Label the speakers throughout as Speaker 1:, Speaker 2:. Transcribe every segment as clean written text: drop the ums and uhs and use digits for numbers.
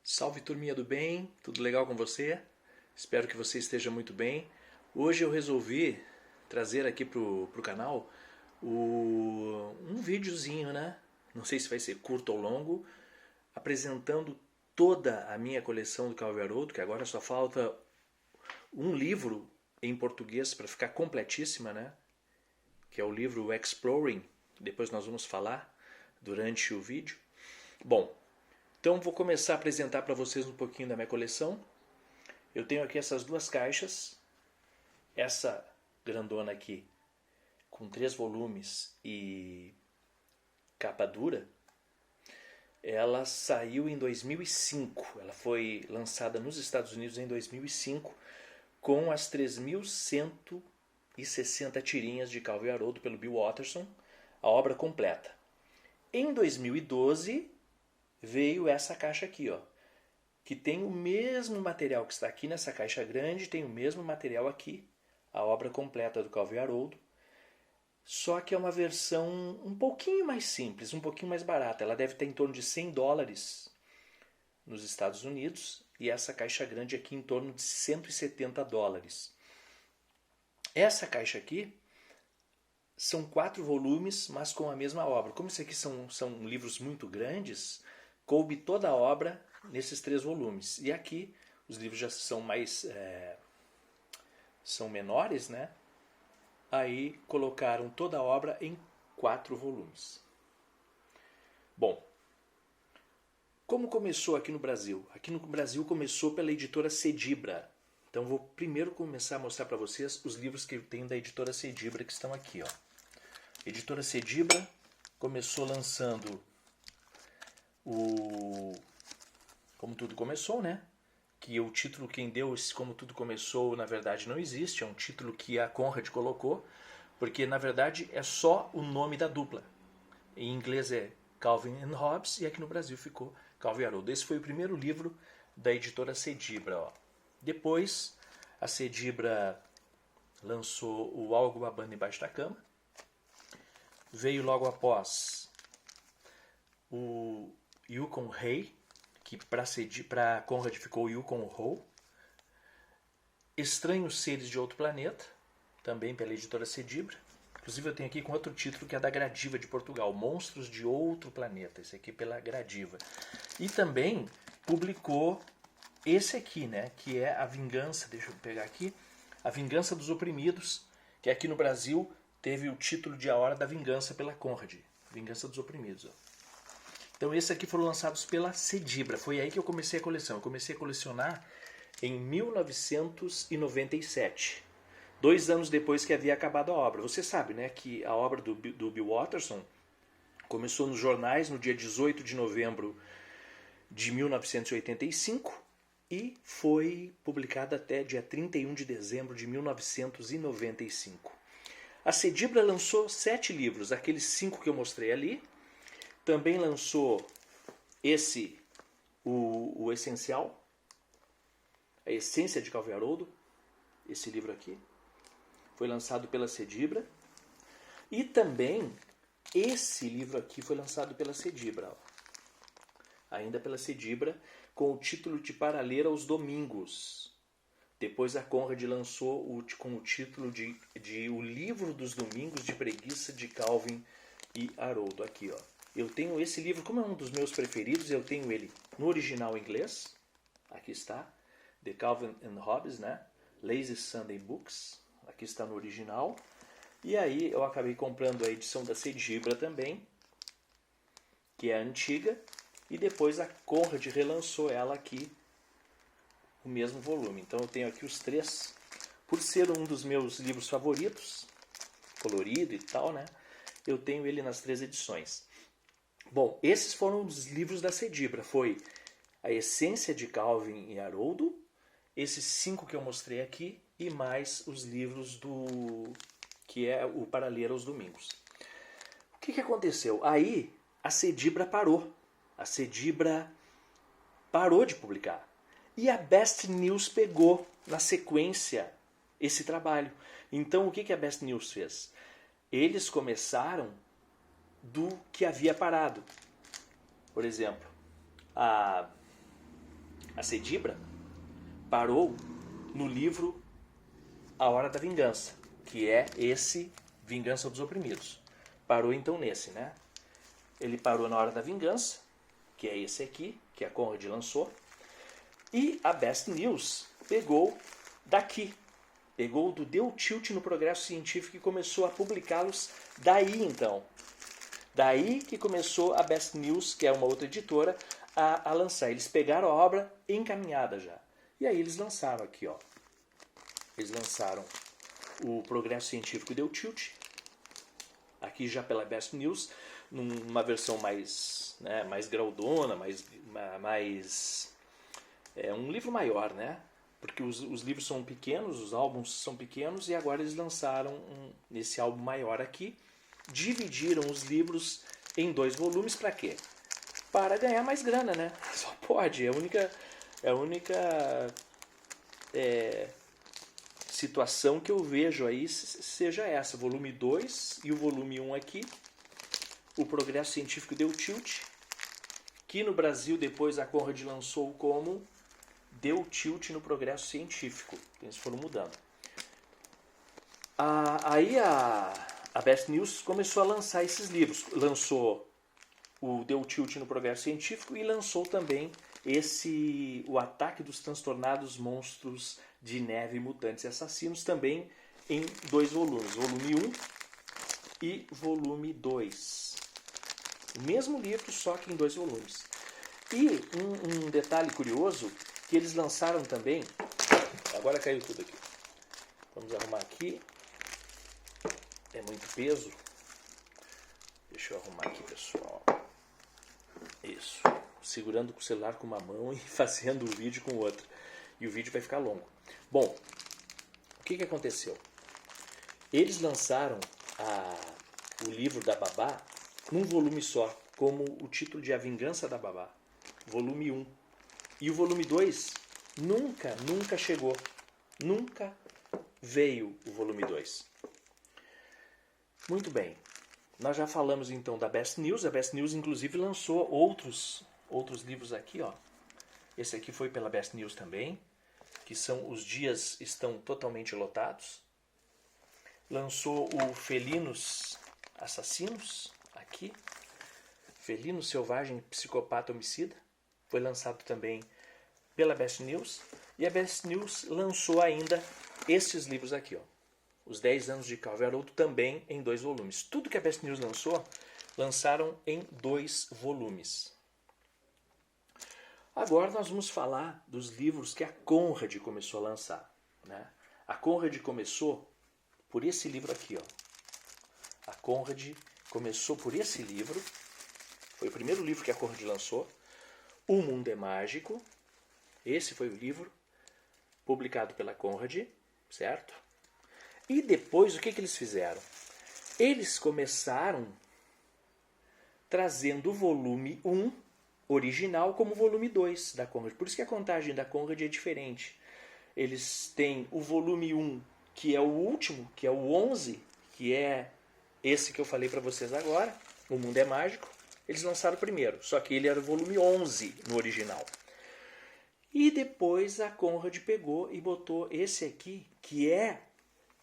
Speaker 1: Salve turminha do bem, tudo legal com você? Espero que você esteja muito bem. Hoje eu resolvi trazer aqui pro canal um videozinho, né? Não sei se vai ser curto ou longo, apresentando toda a minha coleção do Calvin Haroldo, que agora só falta um livro em português para ficar completíssima, né? Que é o livro Exploring, que depois nós vamos falar durante o vídeo. Bom, então vou começar a apresentar para vocês um pouquinho da minha coleção. Eu tenho aqui essas duas caixas. Essa grandona aqui com 3 volumes e capa dura. Ela saiu em 2005. Ela foi lançada nos Estados Unidos em 2005 com as 3.160 tirinhas de Calvin Haroldo pelo Bill Watterson, a obra completa. Em 2012 veio essa caixa aqui, ó, que tem o mesmo material que está aqui nessa caixa grande, tem o mesmo material aqui, a obra completa do Calvin Haroldo, só que é uma versão um pouquinho mais simples, um pouquinho mais barata. Ela deve ter em torno de $100 nos Estados Unidos e essa caixa grande aqui em torno de $170. Essa caixa aqui são 4 volumes, mas com a mesma obra. Como isso aqui são livros muito grandes, coube toda a obra nesses 3 volumes. E aqui os livros já são são menores, né? Aí colocaram toda a obra em 4 volumes. Bom, como começou aqui no Brasil? Aqui no Brasil começou pela editora Cedibra. Então vou primeiro começar a mostrar para vocês os livros que eu tenho da editora Cedibra, que estão aqui, ó. A editora Cedibra começou lançando Como Tudo Começou, né? Que o título quem deu esse Como Tudo Começou na verdade não existe, é um título que a Conrad colocou, porque na verdade é só o nome da dupla. Em inglês é Calvin and Hobbes e aqui no Brasil ficou Calvin Haroldo. Esse foi o primeiro livro da editora Cedibra, ó. Depois a Cedibra lançou o Algo Babando Embaixo da Cama. Veio logo após o Yukon Rei, que para Conrad ficou Yukon Ho. Estranhos Seres de Outro Planeta, também pela editora Cedibra. Inclusive eu tenho aqui com outro título que é da Gradiva de Portugal, Monstros de Outro Planeta, esse aqui pela Gradiva. E também publicou esse aqui, né, que é A Vingança, deixa eu pegar aqui, A Vingança dos Oprimidos, que aqui no Brasil teve o título de A Hora da Vingança pela Conrad, Vingança dos Oprimidos, ó. Então esses aqui foram lançados pela Cedibra, foi aí que eu comecei a coleção. Eu comecei a colecionar em 1997, 2 anos depois que havia acabado a obra. Você sabe, né, que a obra do Bill Watterson começou nos jornais no dia 18 de novembro de 1985 e foi publicada até dia 31 de dezembro de 1995. A Cedibra lançou 7 livros, aqueles 5 que eu mostrei ali. Também lançou o Essencial, a Essência de Calvin Haroldo, esse livro aqui. Foi lançado pela Cedibra. E também esse livro aqui foi lançado pela Cedibra, ó. Ainda pela Cedibra, com o título de Para Ler aos Domingos. Depois a Conrad lançou com o título de O Livro dos Domingos de Preguiça de Calvin e Haroldo. Aqui, ó. Eu tenho esse livro, como é um dos meus preferidos, eu tenho ele no original inglês. Aqui está, The Calvin and Hobbes, né? Lazy Sunday Books. Aqui está no original. E aí eu acabei comprando a edição da Cedibra também, que é a antiga. E depois a Conrad relançou ela aqui, o mesmo volume. Então eu tenho aqui os 3. Por ser um dos meus livros favoritos, colorido e tal, né? Eu tenho ele nas 3 edições. Bom, esses foram os livros da Cedibra. Foi A Essência de Calvin e Haroldo, esses 5 que eu mostrei aqui, e mais os livros que é o Para Ler aos Domingos. O que aconteceu? Aí a Cedibra parou. A Cedibra parou de publicar. E a Best News pegou na sequência esse trabalho. Então o que a Best News fez? Eles começaram do que havia parado. Por exemplo, a A Sedibra parou no livro A Hora da Vingança, que é esse Vingança dos Oprimidos. Parou então nesse, né? Ele parou na Hora da Vingança, que é esse aqui, que a Conrad lançou. E a Best News pegou daqui. Pegou do Deu Tilt no Progresso Científico e começou a publicá-los daí então. Daí que começou a Best News, que é uma outra editora, a lançar. Eles pegaram a obra encaminhada já. E aí eles lançaram aqui, ó. Eles lançaram o Progresso Científico Deu Tilt, aqui já pela Best News, numa versão mais, né, mais graudona, um livro maior, né? Porque os livros são pequenos, os álbuns são pequenos, e agora eles lançaram esse álbum maior aqui. Dividiram os livros em 2 volumes para quê? Para ganhar mais grana, né? Só pode. A única situação que eu vejo aí seja essa. Volume 2 e o volume 1 aqui. O Progresso Científico Deu Tilt. Que no Brasil depois a Conrad lançou como Deu Tilt no Progresso Científico. Eles foram mudando. Aí a Best News começou a lançar esses livros. Lançou o Deu Tilt no Progresso Científico e lançou também o Ataque dos Transtornados Monstros de Neve, Mutantes e Assassinos, também em 2 volumes. Volume 1 e volume 2. O mesmo livro, só que em 2 volumes. E um detalhe curioso, que eles lançaram também... Agora caiu tudo aqui. Vamos arrumar aqui. É muito peso. Deixa eu arrumar aqui, pessoal. Isso. Segurando o celular com uma mão e fazendo o vídeo com outra. E o vídeo vai ficar longo. Bom, o que aconteceu? Eles lançaram o livro da Babá num volume só, como o título de A Vingança da Babá. Volume 1. E o volume 2 nunca chegou. Nunca veio o volume 2. Muito bem. Nós já falamos então da Best News. A Best News inclusive lançou outros livros aqui, ó. Esse aqui foi pela Best News também, que são Os Dias Estão Totalmente Lotados. Lançou o Felinos Assassinos, aqui. Felino Selvagem Psicopata Homicida. Foi lançado também pela Best News. E a Best News lançou ainda esses livros aqui, ó. Os 10 anos de Calvin Haroldo, também em 2 volumes. Tudo que a Best News lançou, lançaram em 2 volumes. Agora nós vamos falar dos livros que a Conrad começou a lançar, né? A Conrad começou por esse livro aqui, ó. A Conrad começou por esse livro. Foi o primeiro livro que a Conrad lançou. O Mundo é Mágico. Esse foi o livro publicado pela Conrad, certo? E depois, o que eles fizeram? Eles começaram trazendo o volume 1 original como volume 2 da Conrad. Por isso que a contagem da Conrad é diferente. Eles têm o volume 1, que é o último, que é o 11, que é esse que eu falei para vocês agora, O Mundo é Mágico. Eles lançaram primeiro, só que ele era o volume 11 no original. E depois a Conrad pegou e botou esse aqui, que é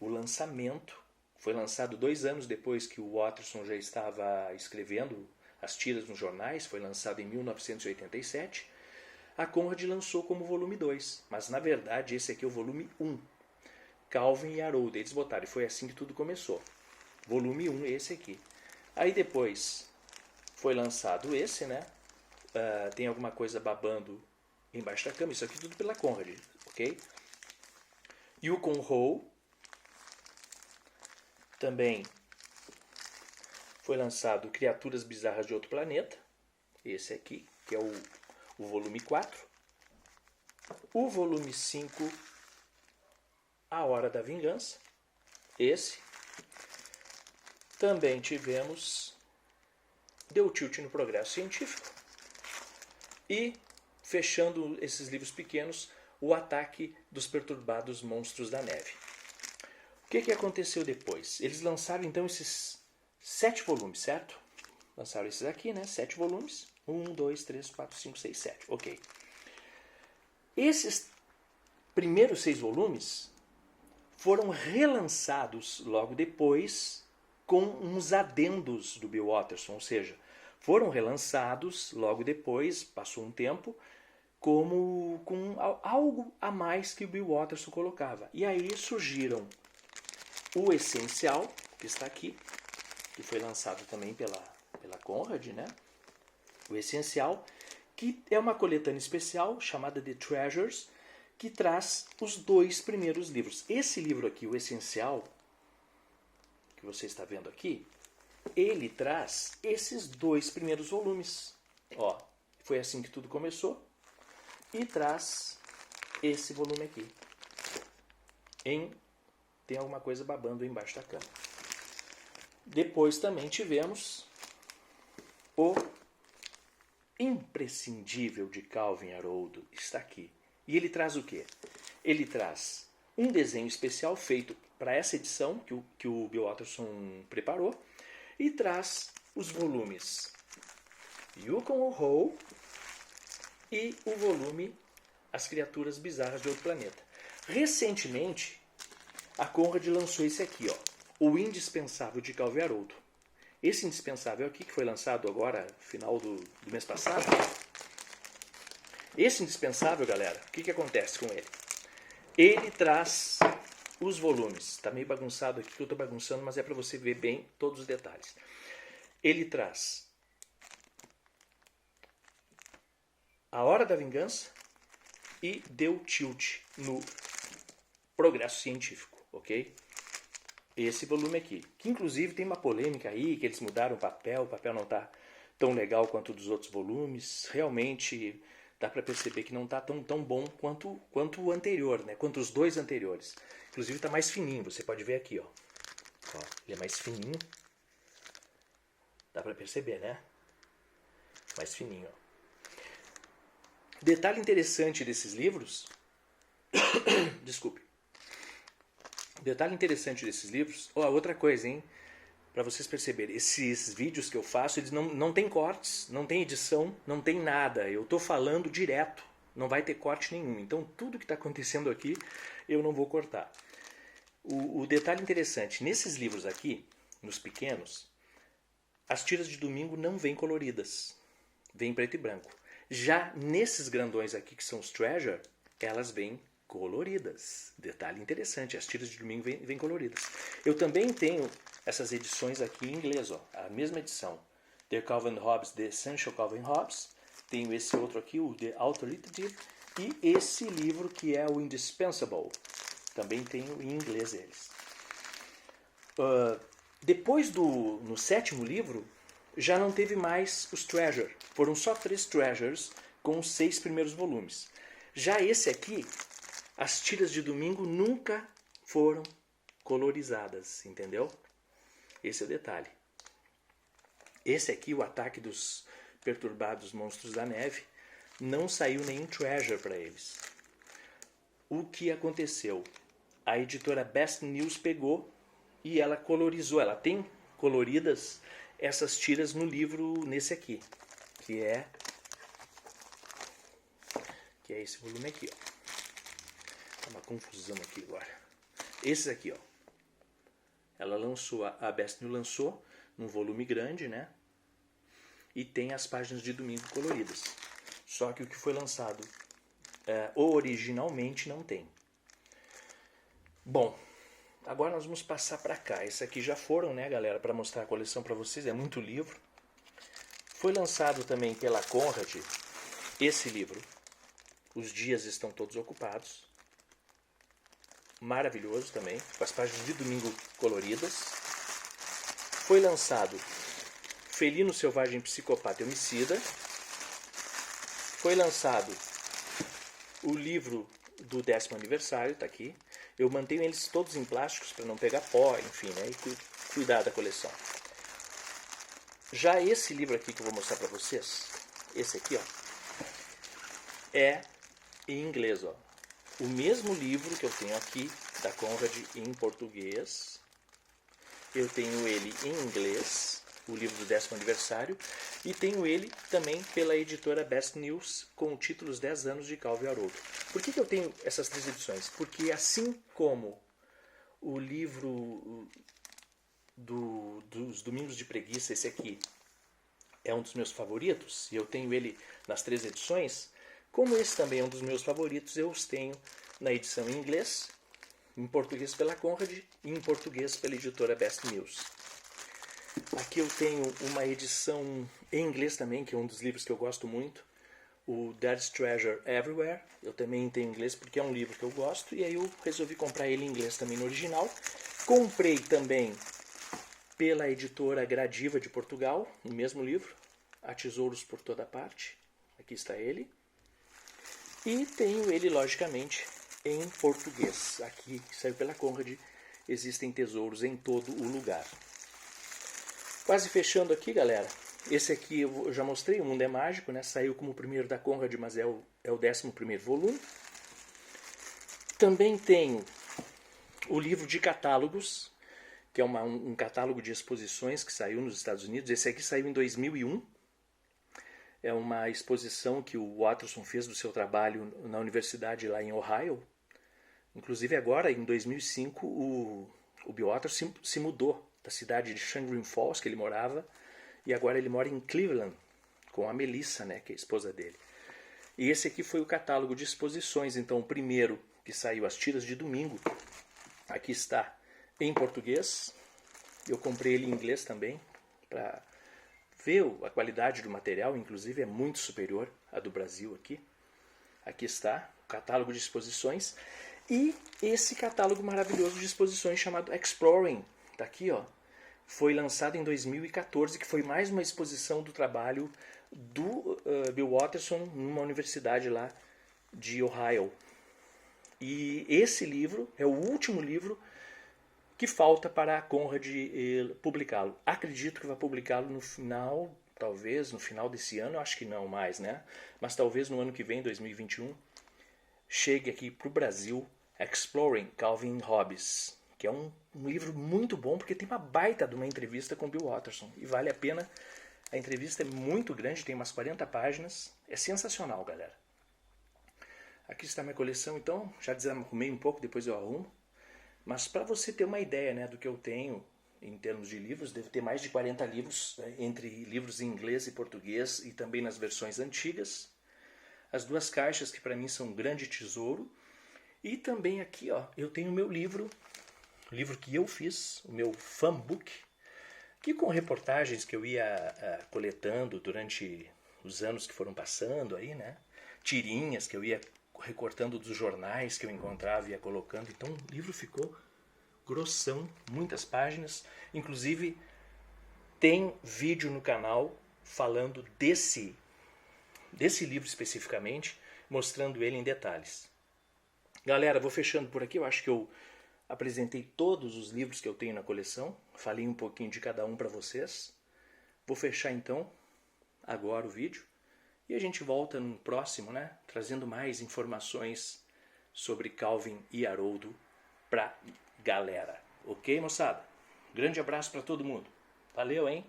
Speaker 1: o lançamento. Foi lançado 2 anos depois que o Watterson já estava escrevendo as tiras nos jornais. Foi lançado em 1987. A Conrad lançou como volume 2. Mas na verdade esse aqui é o volume 1. Calvin e Haroldo. Eles botaram. E foi assim que tudo começou. Volume 1, esse aqui. Aí depois foi lançado esse, né? Tem alguma coisa babando embaixo da cama. Isso aqui tudo pela Conrad, ok? Yukon Ho. Também foi lançado Criaturas Bizarras de Outro Planeta. Esse aqui, que é o volume 4. O volume 5, A Hora da Vingança. Esse. Também tivemos Deu Tilt no Progresso Científico. E, fechando esses livros pequenos, O Ataque dos Perturbados Monstros da Neve. O que aconteceu depois? Eles lançaram então esses 7 volumes, certo? Lançaram esses aqui, né? 7 volumes. 1, 2, 3, 4, 5, 6, 7. Ok. Esses primeiros 6 volumes foram relançados logo depois com uns adendos do Bill Watterson, ou seja, foram relançados logo depois, passou um tempo, como com algo a mais que o Bill Watterson colocava. E aí surgiram o Essencial, que está aqui, que foi lançado também pela Conrad, né? O Essencial, que é uma coletânea especial chamada The Treasures, que traz os 2 primeiros livros. Esse livro aqui, o Essencial, que você está vendo aqui, ele traz esses 2 primeiros volumes. Ó, foi assim que tudo começou. E traz esse volume aqui. Tem alguma coisa babando embaixo da cama. Depois também tivemos o Imprescindível de Calvin Haroldo. Está aqui. E ele traz o quê? Ele traz um desenho especial feito para essa edição que o Bill Watterson preparou e traz os volumes Yukon Ho e o volume As Criaturas Bizarras de Outro Planeta. Recentemente, a Conrad lançou esse aqui, ó, O Indispensável de Calvin Haroldo. Esse Indispensável aqui, que foi lançado agora, final do mês passado, esse Indispensável, galera, o que acontece com ele? Ele traz os volumes. Está meio bagunçado aqui, que eu estou bagunçando, mas é para você ver bem todos os detalhes. Ele traz A Hora da Vingança e deu tilt no progresso científico, ok? Esse volume aqui, que inclusive tem uma polêmica aí, que eles mudaram o papel não está tão legal quanto o dos outros volumes. Realmente dá para perceber que não está tão bom quanto o anterior, né? Quanto os 2 anteriores. Inclusive está mais fininho, você pode ver aqui, ó. Ele é mais fininho. Dá para perceber, né? Mais fininho, ó. Detalhe interessante desses livros... Desculpe. Detalhe interessante desses livros... outra coisa, hein? Para vocês perceberem, esses vídeos que eu faço, eles não tem cortes, não tem edição, não tem nada. Eu estou falando direto, não vai ter corte nenhum. Então, tudo que está acontecendo aqui, eu não vou cortar. O detalhe interessante, nesses livros aqui, nos pequenos, as tiras de domingo não vêm coloridas, vêm preto e branco. Já nesses grandões aqui, que são os Treasure, elas vêm coloridas. Detalhe interessante, as tiras de domingo vêm coloridas. Eu também tenho essas edições aqui em inglês, ó, a mesma edição. The Calvin Hobbes, The Essential Calvin Hobbes. Tenho esse outro aqui, o The Authoritative. E esse livro que é o Indispensable. Também tenho em inglês eles. Depois no 7º livro, já não teve mais os Treasure. Foram só 3 Treasures com os 6 primeiros volumes. Já esse aqui, as tiras de domingo nunca foram colorizadas, entendeu? Esse é o detalhe. Esse aqui, o Ataque dos Perturbados Monstros da Neve, não saiu nenhum Treasure para eles. O que aconteceu? A editora Best News pegou e ela colorizou. Ela tem coloridas essas tiras no livro, nesse aqui, que é esse volume aqui, ó. Tá uma confusão aqui agora. Esse aqui, ó. Ela lançou, a Best News lançou num volume grande, né? E tem as páginas de domingo coloridas. Só que o que foi lançado originalmente não tem. Bom, agora nós vamos passar para cá. Esse aqui já foram, né, galera, para mostrar a coleção para vocês. É muito livro. Foi lançado também pela Conrad esse livro. Os dias estão todos ocupados. Maravilhoso também, com as páginas de domingo coloridas. Foi lançado Felino Selvagem Psicopata e Homicida. Foi lançado o livro do 10º aniversário, está aqui. Eu mantenho eles todos em plásticos para não pegar pó, enfim, né, e cuidar da coleção. Já esse livro aqui que eu vou mostrar para vocês, esse aqui, ó, é em inglês, ó. O mesmo livro que eu tenho aqui, da Conrad, em português. Eu tenho ele em inglês. o livro do 10º aniversário, e tenho ele também pela editora Best News, com o título Os 10 anos de Calvo e Haroldo. Por que eu tenho essas 3 edições? Porque assim como o livro dos Domingos de Preguiça, esse aqui, é um dos meus favoritos, e eu tenho ele nas 3 edições, como esse também é um dos meus favoritos, eu os tenho na edição em inglês, em português pela Conrad e em português pela editora Best News. Aqui eu tenho uma edição em inglês também, que é um dos livros que eu gosto muito, o There's Treasure Everywhere. Eu também tenho em inglês porque é um livro que eu gosto, e aí eu resolvi comprar ele em inglês também no original. Comprei também pela editora Gradiva de Portugal, o mesmo livro, Há Tesouros por Toda Parte. Aqui está ele. E tenho ele, logicamente, em português. Aqui, saiu pela Conrad, Existem Tesouros em Todo o Lugar. Quase fechando aqui, galera. Esse aqui eu já mostrei, O Mundo é Mágico, né? Saiu como o primeiro da Conrad, mas é o 11º volume. Também tenho o livro de catálogos, que é um catálogo de exposições que saiu nos Estados Unidos. Esse aqui saiu em 2001. É uma exposição que o Watterson fez do seu trabalho na universidade lá em Ohio. Inclusive agora, em 2005, o Bill Watterson se mudou da cidade de Chagrin Falls, que ele morava, e agora ele mora em Cleveland, com a Melissa, né, que é a esposa dele. E esse aqui foi o catálogo de exposições. Então, o primeiro que saiu, As Tiras de Domingo, aqui está em português. Eu comprei ele em inglês também, para ver a qualidade do material, inclusive é muito superior à do Brasil aqui. Aqui está o catálogo de exposições. E esse catálogo maravilhoso de exposições chamado Exploring, está aqui, ó. Foi lançado em 2014, que foi mais uma exposição do trabalho do Bill Watterson numa universidade lá de Ohio. E esse livro é o último livro que falta para a Conrad publicá-lo. Acredito que vai publicá-lo no final, talvez no final desse ano, acho que não mais, né? Mas talvez no ano que vem, 2021, chegue aqui para o Brasil Exploring Calvin Hobbes, que é um livro muito bom, porque tem uma baita de uma entrevista com Bill Watterson, e vale a pena. A entrevista é muito grande, tem umas 40 páginas, é sensacional, galera. Aqui está minha coleção, então, já desarrumei um pouco, depois eu arrumo. Mas para você ter uma ideia, né, do que eu tenho em termos de livros, devo ter mais de 40 livros, né, entre livros em inglês e português e também nas versões antigas. As 2 caixas que para mim são um grande tesouro. E também aqui, ó, eu tenho o meu livro, o livro que eu fiz, o meu fanbook, que com reportagens que eu ia coletando durante os anos que foram passando aí, né, tirinhas que eu ia recortando dos jornais que eu encontrava e ia colocando. Então o livro ficou grossão, muitas páginas. Inclusive tem vídeo no canal falando desse livro especificamente, mostrando ele em detalhes. Galera, vou fechando por aqui. Eu acho que eu apresentei todos os livros que eu tenho na coleção. Falei um pouquinho de cada um para vocês. Vou fechar então agora o vídeo. E a gente volta no próximo, né? Trazendo mais informações sobre Calvin e Haroldo pra galera. Ok, moçada? Grande abraço para todo mundo. Valeu, hein?